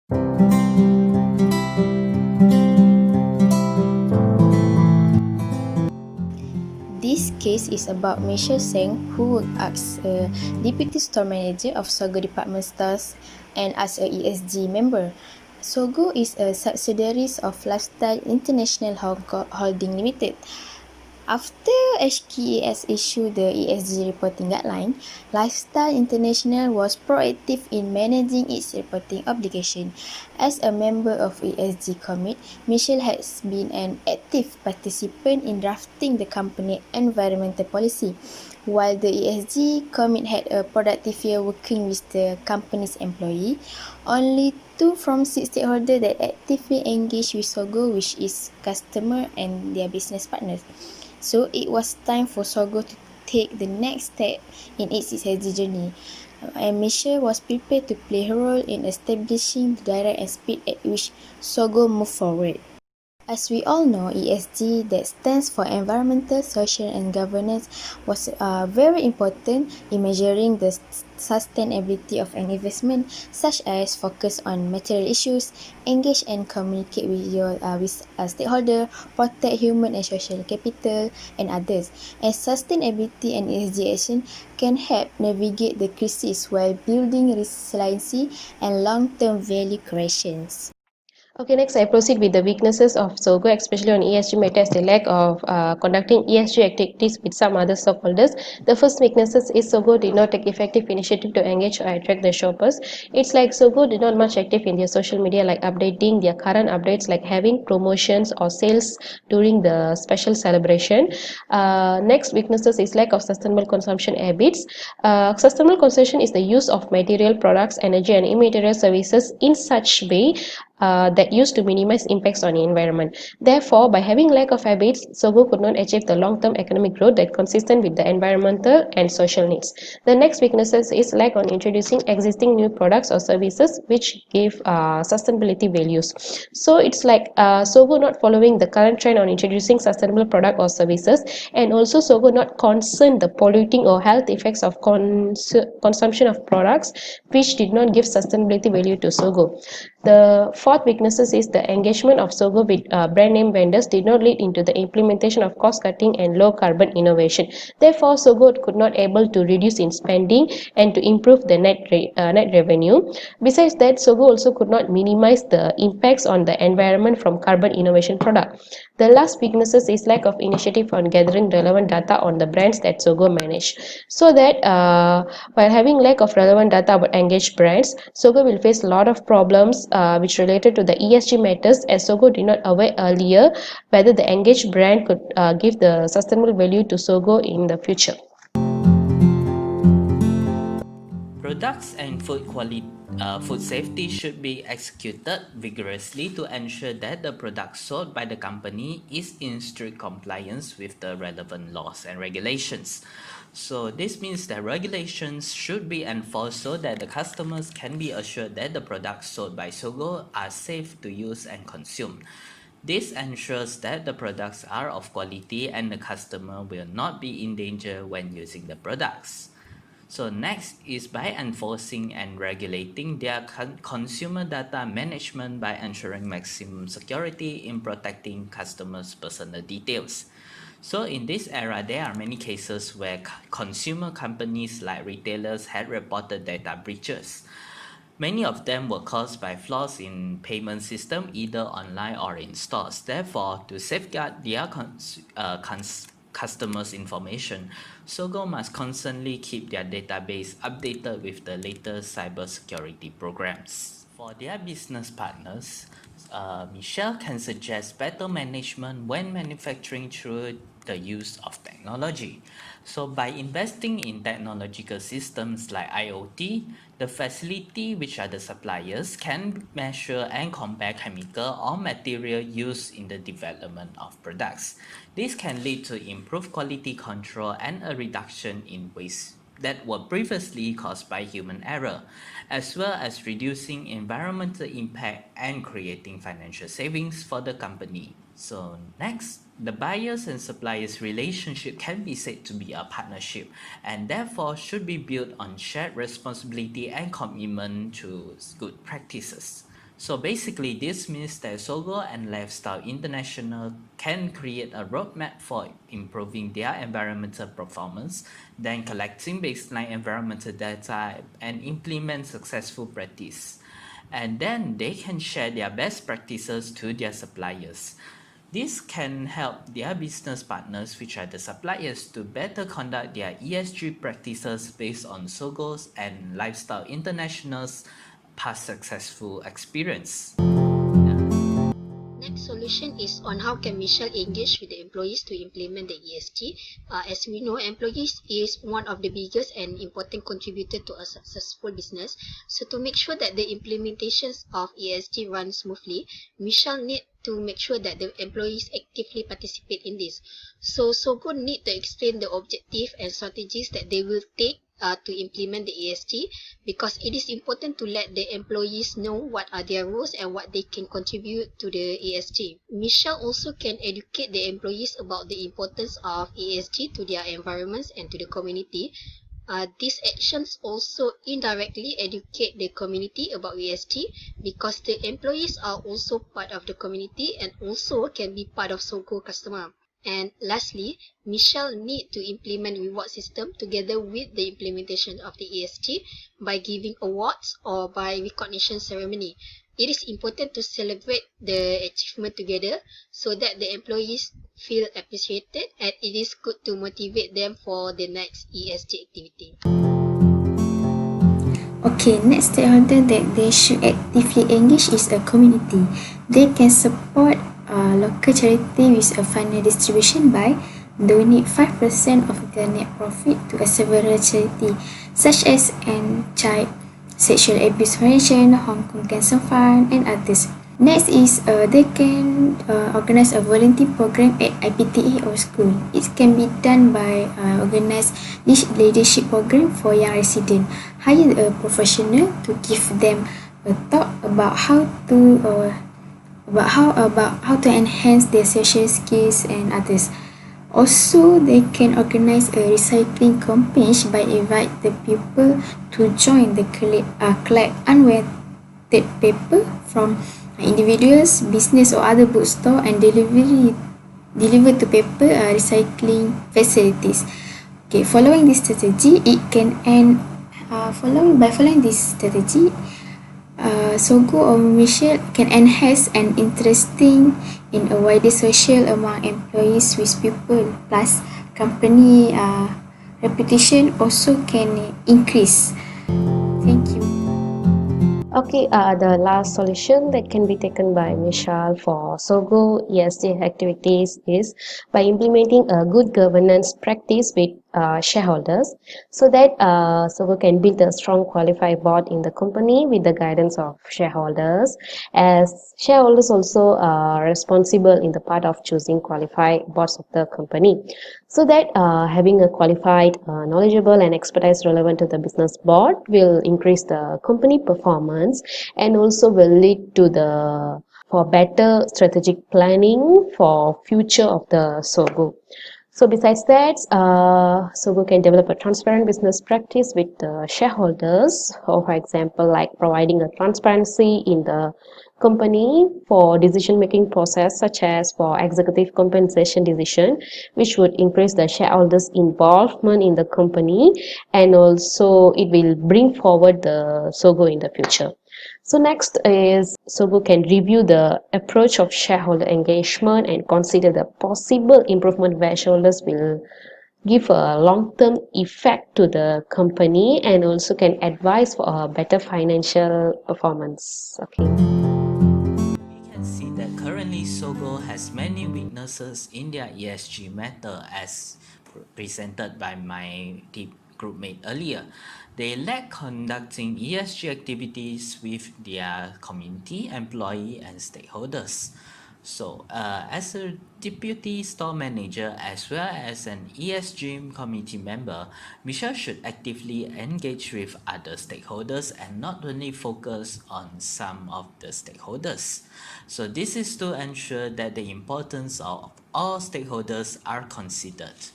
This case is about Michelle Seng, who worked as a deputy store manager of SOGO department stores and as a ESG member. SOGO is a subsidiary of Lifestyle International Holding Limited. After HKES issued the ESG reporting guideline, Lifestyle International was proactive in managing its reporting obligation. As a member of ESG Commit, Michelle has been an active participant in drafting the company environmental policy. While the ESG Commit had a productive year working with the company's employee, only 2 from 6 stakeholders that actively engage with SOGO, which is customer and their business partners. So it was time for SOGO to take the next step in its ESG journey. And Michelle was prepared to play her role in establishing the direct and speed at which SOGO moved forward. As we all know, ESG, that stands for Environmental, Social and Governance, was very important in measuring the sustainability of an investment, such as focus on material issues, engage and communicate with your stakeholder, protect human and social capital, and others. And sustainability and ESG action can help navigate the crisis while building resiliency and long-term value creations. Okay, next I proceed with the weaknesses of SOGO, especially on ESG matters, the lack of conducting ESG activities with some other stakeholders. The first weaknesses is SOGO did not take effective initiative to engage or attract the shoppers. It's like SOGO did not much active in their social media, like updating their current updates, like having promotions or sales during the special celebration. Next weaknesses is lack of sustainable consumption habits. Sustainable consumption is the use of material products, energy and immaterial services in such way that used to minimize impacts on the environment. Therefore, by having lack of habits, SOGO could not achieve the long-term economic growth that consistent with the environmental and social needs. The next weaknesses is lack on introducing existing new products or services which give sustainability values. So it's like SOGO not following the current trend on introducing sustainable product or services, and also SOGO not concern the polluting or health effects of consumption of products which did not give sustainability value to SOGO. The fourth weaknesses is the engagement of SOGO with brand name vendors did not lead into the implementation of cost cutting and low carbon innovation. Therefore, SOGO could not able to reduce in spending and to improve the net revenue. Besides that, SOGO also could not minimize the impacts on the environment from carbon innovation product. The last weaknesses is lack of initiative on gathering relevant data on the brands that SOGO manage. So that while having lack of relevant data about engaged brands, SOGO will face a lot of problems which related to the ESG matters, as SOGO did not aware earlier whether the engaged brand could give the sustainable value to SOGO in the future. Products and food safety should be executed vigorously to ensure that the product sold by the company is in strict compliance with the relevant laws and regulations. So this means that regulations should be enforced so that the customers can be assured that the products sold by SOGO are safe to use and consume. This ensures that the products are of quality and the customer will not be in danger when using the products. So next is by enforcing and regulating their consumer data management by ensuring maximum security in protecting customers' personal details. So in this era, there are many cases where consumer companies like retailers had reported data breaches. Many of them were caused by flaws in payment system, either online or in stores. Therefore, to safeguard their customers' information, SOGO must constantly keep their database updated with the latest cybersecurity programs. For their business partners, Michelle can suggest better management when manufacturing through the use of technology. So by investing in technological systems like IoT, the facility, which are the suppliers, can measure and compare chemical or material used in the development of products. This can lead to improved quality control and a reduction in waste that were previously caused by human error, as well as reducing environmental impact and creating financial savings for the company. So next, the buyers and suppliers relationship can be said to be a partnership and therefore should be built on shared responsibility and commitment to good practices. So basically, this means that SOGO and Lifestyle International can create a roadmap for improving their environmental performance, then collecting baseline environmental data and implement successful practice. And then they can share their best practices to their suppliers. This can help their business partners, which are the suppliers, to better conduct their ESG practices based on SOGO's and Lifestyle International's past successful experience. Next solution is on how can Michelle engage with the employees to implement the ESG. As we know, employees is one of the biggest and important contributor to a successful business. So to make sure that the implementations of ESG run smoothly, Michelle need to make sure that the employees actively participate in this. So SOGO need to explain the objective and strategies that they will take to implement the ESG, because it is important to let the employees know what are their roles and what they can contribute to the ESG. Michelle also can educate the employees about the importance of ESG to their environments and to the community. These actions also indirectly educate the community about ESG, because the employees are also part of the community and also can be part of SOGO customer. And lastly, Michelle need to implement reward system together with the implementation of the ESG by giving awards or by recognition ceremony. It is important to celebrate the achievement together so that the employees feel appreciated, and it is good to motivate them for the next ESG activity. Okay, next stakeholder that they should actively engage is a community. They can support local charity with a final distribution by donate 5% of their net profit to a several charity such as Child Sexual Abuse Foundation, Hong Kong Cancer Fund, and others. Next is they can organize a volunteer program at IPTA or school. It can be done by organize this leadership program for young residents. Hire a professional to give them a talk about how to enhance their social skills and others. Also, they can organize a recycling campaign by invite the people to join the collect unwanted paper from individuals, business or other bookstore and deliver to paper recycling facilities. Okay, following this strategy, it can end. Following this strategy, SOGO or Michelle can enhance an interesting in a wider social among employees with people. Plus, company reputation also can increase. Thank you. Okay, the last solution that can be taken by Michelle for SOGO ESG activities is by implementing a good governance practice with shareholders, so that SOGO can build a strong qualified board in the company with the guidance of shareholders, as shareholders also are responsible in the part of choosing qualified boards of the company, so that having a qualified, knowledgeable and expertise relevant to the business board will increase the company performance and also will lead to the for better strategic planning for future of the SOGO. So besides that, SOGO can develop a transparent business practice with the shareholders, or for example, like providing a transparency in the company for decision-making process, such as for executive compensation decision, which would increase the shareholders' involvement in the company, and also it will bring forward the SOGO in the future. So next is SOGO can review the approach of shareholder engagement and consider the possible improvement where shareholders will give a long-term effect to the company and also can advise for a better financial performance. Okay. We can see that currently SOGO has many weaknesses in their ESG matter, as presented by my group mate earlier. They lack conducting ESG activities with their community, employee and stakeholders. So, as a deputy store manager as well as an ESG committee member, Michelle should actively engage with other stakeholders and not only focus on some of the stakeholders. So, this is to ensure that the importance of all stakeholders are considered.